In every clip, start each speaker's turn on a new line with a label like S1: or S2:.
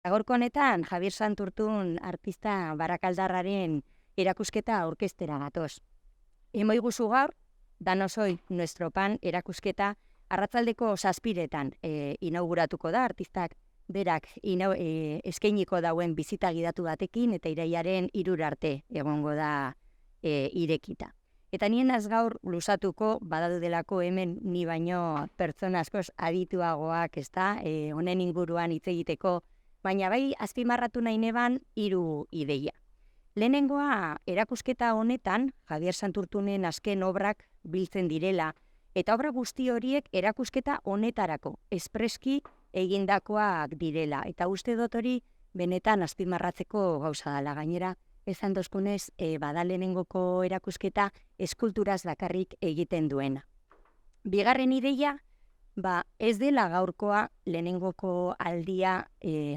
S1: Gaurko honetan, Javier Santurtun artista barakaldarraren erakusketa aurkeztera gatoz. Emoiguzu gaur, Danos hoy nuestro pan erakusketa arratsaldeko 7:00 inauguratuko da, artistak berak eskainiko dauen bizita gidatu batekin eta irailaren 3 arte egongo da irekita. Eta nien az gaur luzatuko badadudelako hemen ni baino pertsona askoz adituagoak, ezta, honen inguruan hitz egiteko, baina bai azpimarratu nahi neban 3 ideia. Lehenengoa, erakusketa honetan, Javier Santurtunen azken obrak biltzen direla, eta obra guzti horiek erakusketa honetarako, espreski egindakoak direla. Eta uste dut hori benetan azpimarratzeko gauza dela. Gainera, esan dozkunez, bada lehenengoko erakusketa eskulturaz bakarrik egiten duena. Bigarren ideia, ez dela gaurkoa lehenengoko aldia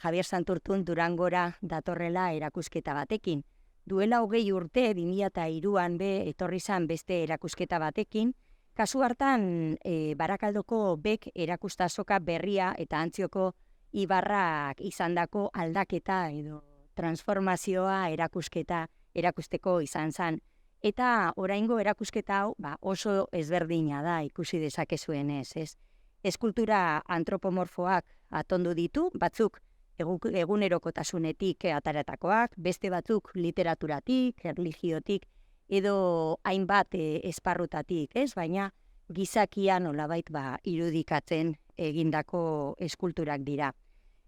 S1: Javier Santurtun Durangora datorrela erakusketa batekin. Duela 20 urte, 2003an etorri zan beste erakusketa batekin, kasu hartan Barakaldoko bek erakustazoka berria eta Antzioko ibarrak izandako aldaketa edo transformazioa erakusteko izan zan. Eta oraingo erakusketa hau oso ezberdina da ikusi dezakezuenez, ez? Eskultura antropomorfoak atondu ditu, batzuk egunerokotasunetik ataratakoak, beste batzuk literaturatik, erlijiotik, edo hainbat esparrutatik, ez? Baina gizakia nolabait irudikatzen egindako eskulturak dira.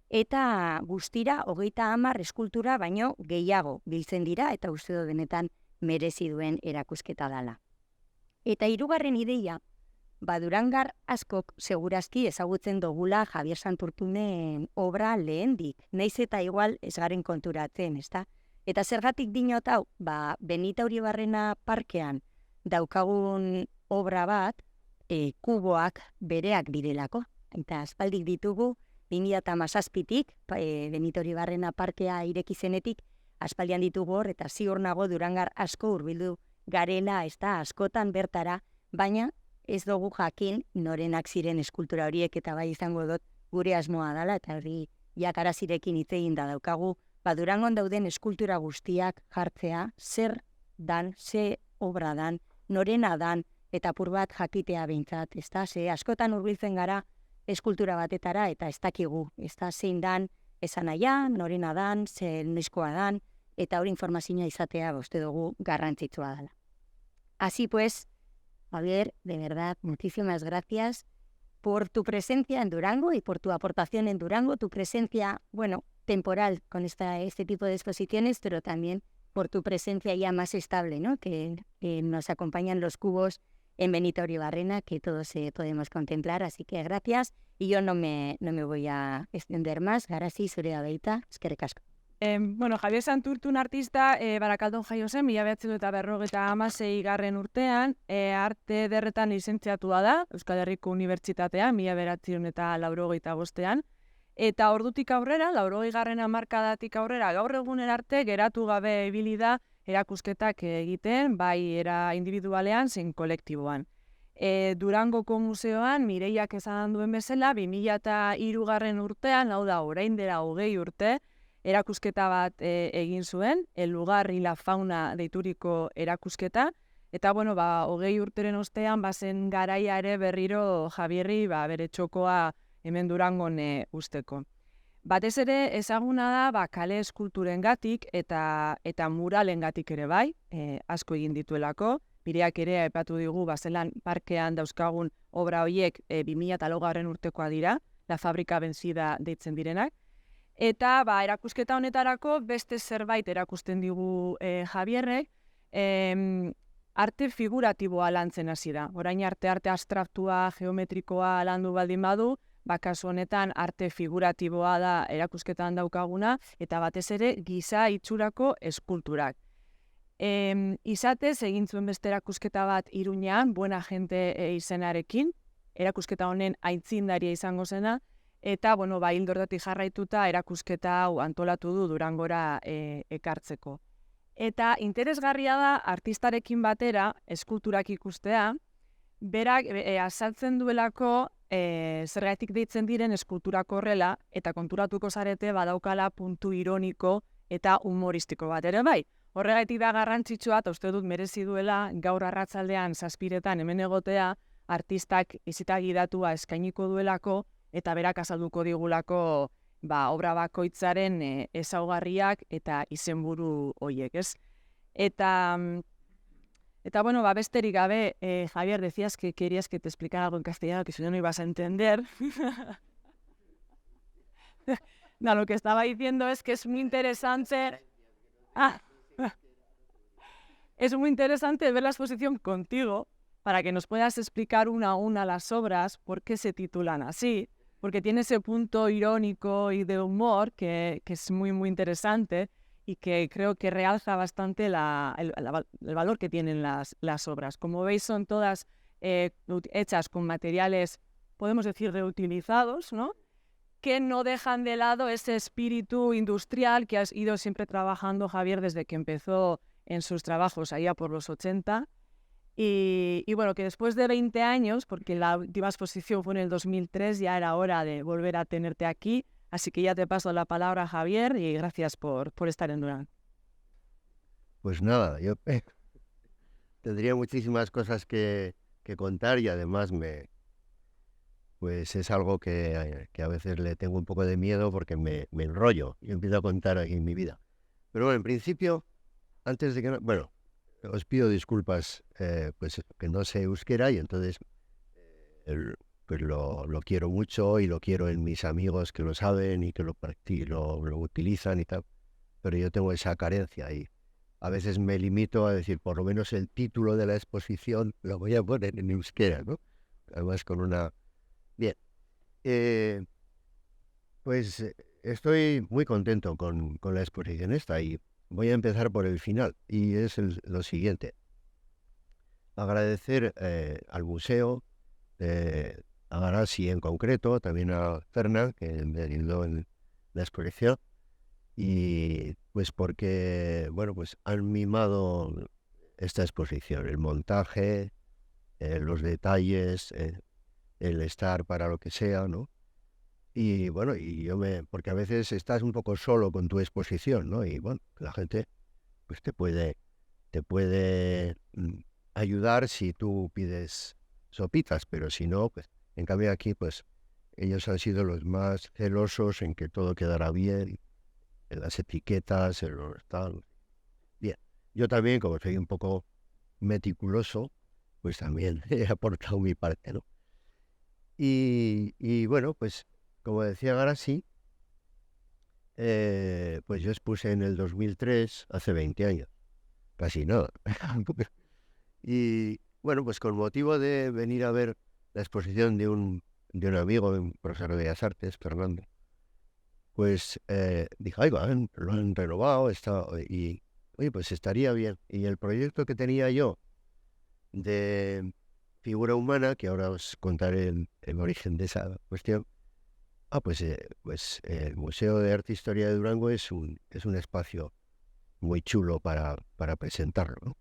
S1: Eta guztira 30 eskultura baino gehiago biltzen dira eta uste dut benetan merezi duen erakusketa dela. Eta 3. ideia, Durangar askok segurazki ezagutzen dugula Javier Santurtunen obra lehendik, naiz eta igual ez garen konturatzen, ezta? Eta zergatik dinot hau, Benita Uribarrena parkean daukagun obra bat, kuboak bereak direlako. Eta aspaldik ditugu, 2017tik, Benita Uribarrena parkea ireki zenetik, aspaldian ditugu hor, eta ziur nago Durangar asko hurbildu garela, ezta, askotan bertara, baina ez dugu jakin norenak ziren eskultura horiek eta bai izango dut gure asmoa dela eta hori jakarazirekin hitz egin da daukagu, Durangon dauden eskultura guztiak jartzea, zer dan, ze obra dan, norena dan, eta apur bat jakitea behintzat, ezta, ze askotan hurbiltzen gara eskultura batetara eta ez dakigu, ezta, zein dan, esan naia, norena dan, ze neskoa dan, eta hori informazioa izatea uste dugu garrantzitsua dela. Así pues, Javier, de verdad, muchísimas gracias por tu presencia en Durango y por tu aportación en Durango, tu presencia, temporal con este tipo de exposiciones, pero también por tu presencia ya más estable, ¿no? Que nos acompañan los cubos en Benito Uribarrena, que todos podemos contemplar, así que gracias. Y yo no me voy a extender más. Garasi, zure da baita, eskerrik asko.
S2: Javier Santurtun artista Barakaldon jaio zen, 1956 urtean, arte derretan lizentziatua da, Euskal Herriko Unibertsitatean, 1985ean, eta ordutik aurrera, 80. hamarkadatik aurrera, gaur egunen arte, geratu gabe ibili da erakusketak egiten, bai era individualean, zein kolektiboan. Durangoko museoan, Mireiak esan duen bezala, 2003 urtean, hau da, orain dela 20 urte, erakusketa bat egin zuen, El lugar y la fauna deituriko erakusketa, eta 20 urteren ostean bazen garaia ere berriro Javierri bere txokoa hemen Durangon usteko. Batez ere ezaguna da kale eskulturengatik eta muralengatik ere bai, asko egin dituelako, Mireak ere aipatu digu bazelan parkean dauzkagun obra horiek 2004 urtekoa dira, La Fábrica Vencida deitzen direnak. Eta erakusketa honetarako beste zerbait erakusten digu Javierrek, arte figuratiboa lantzen hasi da. Orain arte abstraktua, geometrikoa landu baldin badu, kasu honetan arte figuratiboa da erakusketan daukaguna, eta batez ere giza itxurako eskulturak. Izatez, egin zuen beste erakusketa bat Iruñean, Buena Gente izenarekin, erakusketa honen aitzindaria izango zena, eta, hildo horretatik jarraituta erakusketa hau antolatu du Durangora ekartzeko. Eta interesgarria da artistarekin batera eskulturak ikustea, berak azaltzen duelako zergatik deitzen diren eskulturak horrela, eta konturatuko zarete badaukala puntu ironiko eta humoristiko bat ere bai. Horregatik da garrantzitsua, eta uste dut merezi duela gaur arratsaldean 7:00 hemen egotea, artistak izita gidatua eskainiko duelako, eta berak azalduko digulako obra bakoitzaren ezaugarriak eta izenburu horiek, ez? Eta bueno, besterik gabe, Javier, decías que querías que te explicara algo en castellano, que si no, no ibas a entender. No, lo que estaba diciendo es que es muy interesante... Es muy interesante ver la exposición contigo para que nos puedas explicar una a una las obras, por qué se titulan así, porque tiene ese punto irónico y de humor que es muy, muy interesante y que creo que realza bastante el valor que tienen las obras. Como veis, son todas hechas con materiales, podemos decir, reutilizados, ¿no? Que no dejan de lado ese espíritu industrial que has ido siempre trabajando, Javier, desde que empezó en sus trabajos allá por los 80. Y bueno, que después de 20 años, porque la última exposición fue en el 2003, ya era hora de volver a tenerte aquí. Así que ya te paso la palabra, Javier, y gracias por estar en Durán.
S3: Pues nada, yo tendría muchísimas cosas que contar y además pues es algo que a veces le tengo un poco de miedo porque me enrollo y empiezo a contar aquí en mi vida. Pero bueno, en principio, antes de que... Bueno, os pido disculpas, pues que no sé euskera y entonces pues lo quiero mucho y lo quiero en mis amigos que lo saben y que lo utilizan y tal. Pero yo tengo esa carencia y a veces me limito a decir, por lo menos el título de la exposición lo voy a poner en euskera, ¿no? Además con una... Bien, pues estoy muy contento con la exposición esta y voy a empezar por el final y es lo siguiente. Agradecer al museo, a Garasi en concreto, también a Fernán, que me ayudó en la exposición, y pues porque, bueno, pues han mimado esta exposición, el montaje, los detalles, el estar para lo que sea, ¿no? Y bueno, porque a veces estás un poco solo con tu exposición, ¿no? Y bueno, la gente pues te puede ayudar si tú pides sopitas, pero si no, pues en cambio aquí pues ellos han sido los más celosos en que todo quedara bien, en las etiquetas, en los tal. Bien, yo también, como soy un poco meticuloso, pues también he aportado mi parte, ¿no? Y bueno, pues como decía Garasi, pues yo expuse en el 2003, hace 20 años, casi nada. Y bueno, pues con motivo de venir a ver la exposición de un amigo, un profesor de Bellas Artes, Fernando, pues dije, oiga, lo han renovado, y oye, pues estaría bien. Y el proyecto que tenía yo de figura humana, que ahora os contaré el origen de esa cuestión, pues el Museo de Arte e Historia de Durango es un espacio muy chulo para presentarlo, ¿no?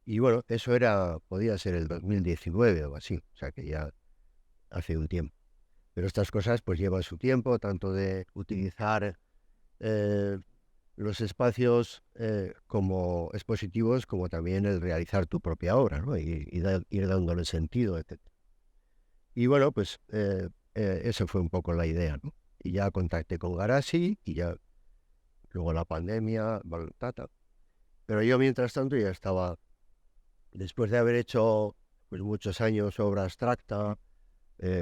S3: Y bueno, eso podía ser el 2019 o así, o sea que ya hace un tiempo. Pero estas cosas pues llevan su tiempo, tanto de utilizar los espacios como expositivos, como también el realizar tu propia obra, ¿no? Y ir dándole sentido, etc. Y bueno, pues eso fue un poco la idea, ¿no? Y ya contacté con Garasi y ya luego la pandemia, pero yo mientras tanto ya estaba, después de haber hecho pues muchos años obra abstracta,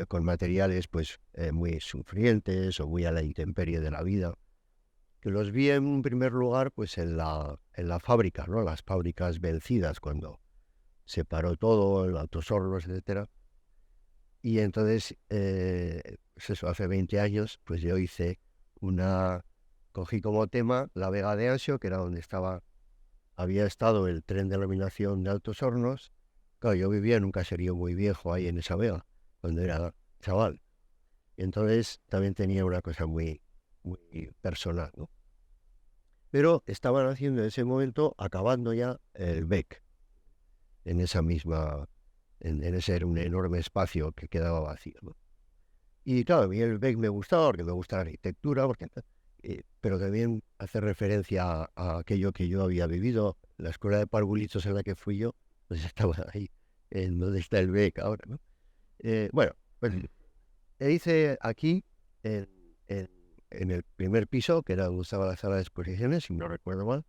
S3: con materiales pues muy sufrientes o muy a la intemperie de la vida, que los vi en primer lugar pues en la fábrica, ¿no? Las fábricas vencidas cuando se paró todo, el Altos Hornos, etcétera. Y entonces, pues eso, hace 20 años, pues yo cogí como tema la Vega de Ansio, que era donde había estado el tren de iluminación de Altos Hornos. Claro, yo vivía en un caserío muy viejo ahí en esa vega, cuando era chaval. Y entonces también tenía una cosa muy, muy personal, ¿no? Pero estaban haciendo en ese momento, acabando ya el BEC, en esa misma en ese era un enorme espacio que quedaba vacío, ¿no? Y claro, a mí el Beck me gustaba porque me gusta la arquitectura, pero también hace referencia a aquello que yo había vivido. La escuela de parvulitos en la que fui yo, pues estaba ahí, en donde está el Beck ahora, ¿no? Bueno, pues hice aquí, en, en- en el primer piso, que era donde estaba la sala de exposiciones, si no recuerdo mal,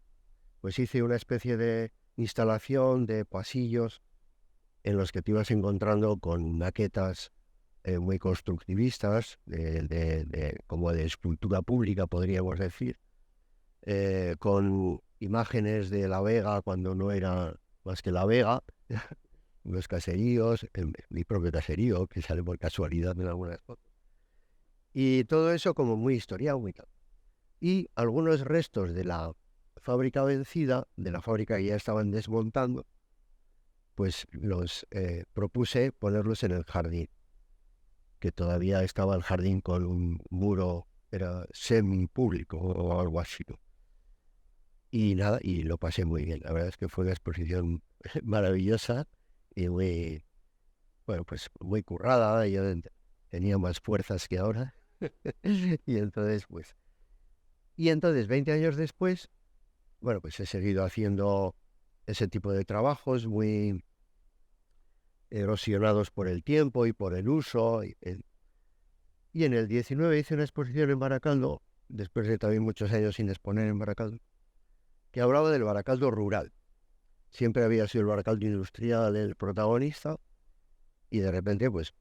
S3: pues hice una especie de instalación de pasillos en los que te ibas encontrando con maquetas muy constructivistas, como de escultura pública, podríamos decir, con imágenes de La Vega cuando no era más que La Vega, los caseríos, mi propio caserío, que sale por casualidad en algunas fotos. Y todo eso como muy historiado, muy tal. Y algunos restos de la fábrica vencida, de la fábrica que ya estaban desmontando, pues los propuse ponerlos en el jardín, que todavía estaba el jardín con un muro, era semipúblico o algo así, ¿no? Y nada, y lo pasé muy bien. La verdad es que fue una exposición maravillosa y muy, bueno, pues muy currada. Yo tenía más fuerzas que ahora. Y entonces, y entonces, 20 años después, bueno, pues he seguido haciendo ese tipo de trabajos muy erosionados por el tiempo y por el uso. Y en el 19 hice una exposición en Baracaldo, después de también muchos años sin exponer en Baracaldo, que hablaba del Baracaldo rural. Siempre había sido el Baracaldo industrial el protagonista, y de repente, pues,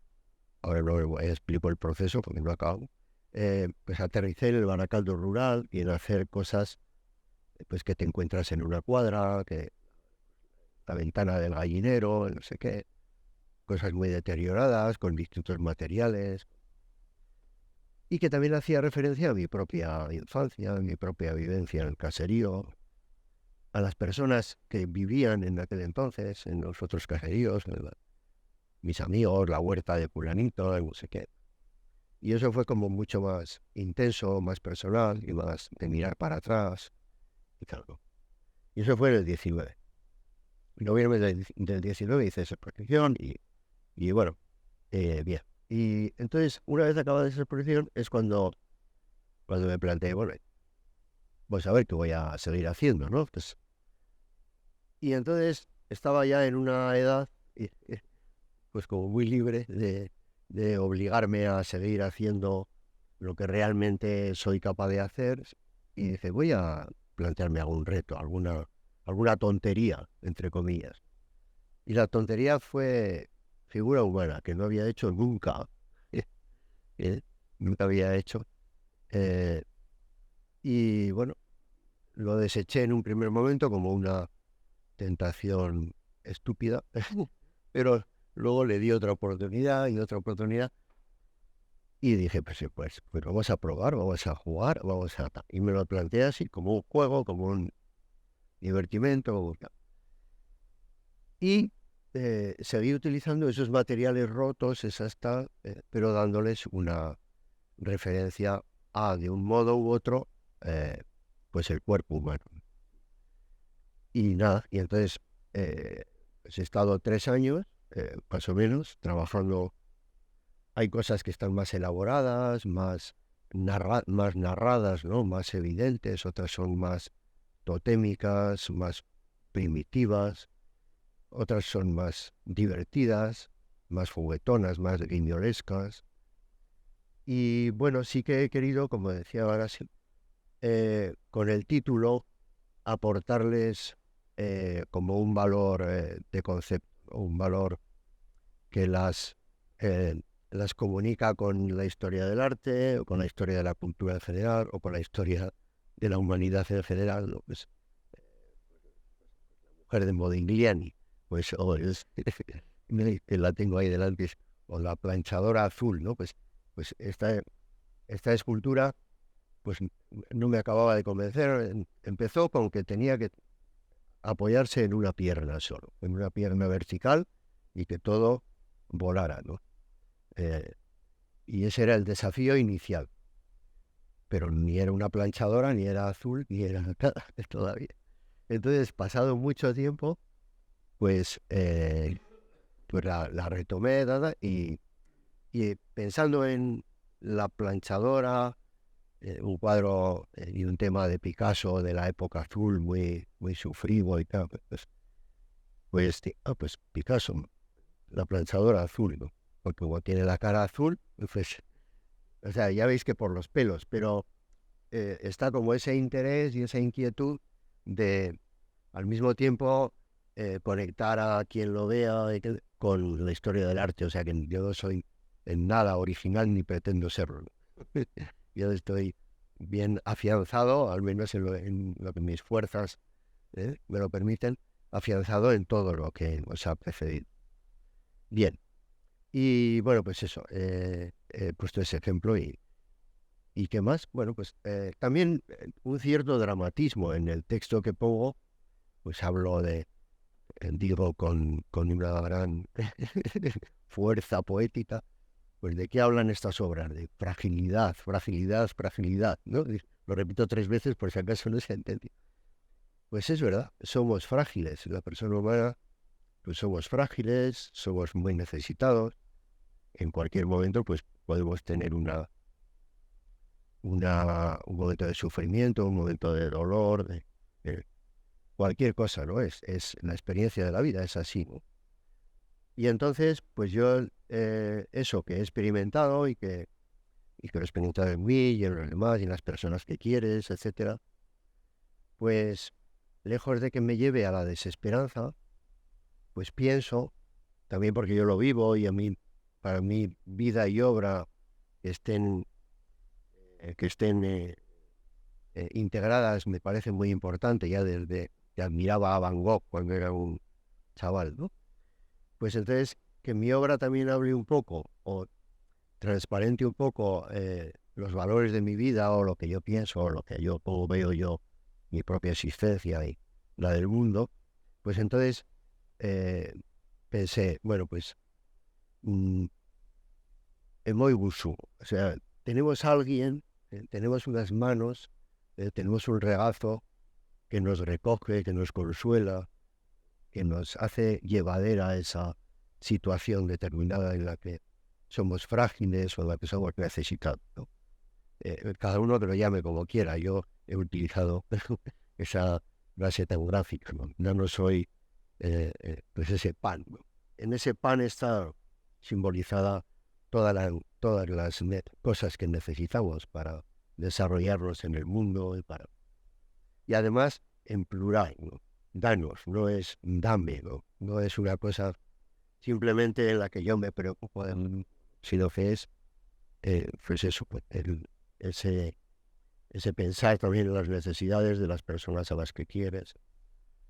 S3: ahora no explico el proceso porque no acabo, pues aterricé en el Baracaldo rural y en hacer cosas pues que te encuentras en una cuadra, que la ventana del gallinero, no sé qué, cosas muy deterioradas, con distintos materiales, y que también hacía referencia a mi propia infancia, a mi propia vivencia en el caserío, a las personas que vivían en aquel entonces, en los otros caseríos, mis amigos, la huerta de fulanito, no sé qué. Y eso fue como mucho más intenso, más personal y más de mirar para atrás y tal, ¿no? Y eso fue en el 19. En noviembre del 19 hice esa exposición y bueno, bien. Y entonces, una vez acabada esa exposición, es cuando me planteé, bueno, pues a ver qué voy a seguir haciendo, ¿no? Y entonces estaba ya en una edad, pues como muy libre de obligarme a seguir haciendo lo que realmente soy capaz de hacer. Y dije, voy a plantearme algún reto, alguna tontería, entre comillas. Y la tontería fue figura humana, que no había hecho nunca. Nunca había hecho. Eh, y bueno, lo deseché en un primer momento como una tentación estúpida, pero luego le di otra oportunidad y otra oportunidad. Y dije, pues vamos a probar, vamos a jugar, vamos a... Y me lo planteé así, como un juego, como un divertimento. Y seguí utilizando esos materiales rotos, pero dándoles una referencia a, de un modo u otro, pues el cuerpo humano. Y nada, y entonces pues he estado 3 años, más o menos, trabajando. Hay cosas que están más elaboradas, más narradas, ¿no? Más evidentes, otras son más totémicas, más primitivas, otras son más divertidas, más juguetonas, más guiñolescas. Y bueno, sí que he querido, como decía ahora, sí, con el título aportarles como un valor de concepto, un valor que las comunica con la historia del arte, o con la historia de la cultura en general, o con la historia de la humanidad en general, ¿no? Pues, mujer de Modigliani, pues, que la tengo ahí delante, o la planchadora azul, ¿no? Pues esta escultura, pues no me acababa de convencer. Empezó con que tenía que apoyarse en una pierna solo, en una pierna vertical, y que todo volara, ¿no? Y ese era el desafío inicial. Pero ni era una planchadora, ni era azul, ni era nada todavía. Entonces, pasado mucho tiempo, pues pues la retomé, y pensando en La planchadora, un cuadro y un tema de Picasso de la época azul, muy, muy sufrido y tal, pues Picasso, La planchadora azul, ¿no? Porque como tiene la cara azul, pues, o sea, ya veis que por los pelos, pero está como ese interés y esa inquietud de, al mismo tiempo, conectar a quien lo vea con la historia del arte. O sea, que yo no soy en nada original ni pretendo serlo, ¿no? Yo estoy bien afianzado, al menos en lo que mis fuerzas me lo permiten, afianzado en todo lo que os ha precedido. Bien, y bueno, pues eso, he puesto ese ejemplo ¿y qué más? Bueno, pues también un cierto dramatismo en el texto que pongo, pues hablo digo con una gran fuerza poética, pues ¿de qué hablan estas obras? De fragilidad, fragilidad, fragilidad, ¿no? Lo repito 3 veces por si acaso no se ha entendido. Pues es verdad, somos frágiles, la persona humana, pues somos frágiles, somos muy necesitados, en cualquier momento pues podemos tener un momento de sufrimiento, un momento de dolor, de cualquier cosa, ¿no? Es la experiencia de la vida, es así, ¿no? Y entonces, pues yo eso que he experimentado y que lo he experimentado en mí y en los demás y en las personas que quieres, etcétera, pues lejos de que me lleve a la desesperanza, pues pienso, también porque yo lo vivo y para mí vida y obra que estén integradas me parece muy importante, ya desde que admiraba a Van Gogh cuando era un chaval, ¿no? Pues entonces que mi obra también hable un poco o transparente un poco los valores de mi vida o lo que yo pienso o cómo veo yo mi propia existencia y la del mundo, pues entonces pensé, bueno, pues Emoy Busu, o sea, tenemos a alguien, tenemos unas manos, tenemos un regazo que nos recoge, que nos consuela, que nos hace llevadera esa situación determinada en la que somos frágiles o en la que somos necesitados, ¿no? Cada uno que lo llame como quiera. Yo he utilizado esa frase tan gráfica, ¿no? Ya no soy pues ese pan, ¿no? En ese pan está simbolizada todas las cosas que necesitamos para desarrollarnos en el mundo y además en plural, ¿no? Danos, no es dame, ¿no? No es una cosa simplemente en la que yo me preocupo, sino que es, pues eso, pues, ese pensar también en las necesidades de las personas a las que quieres.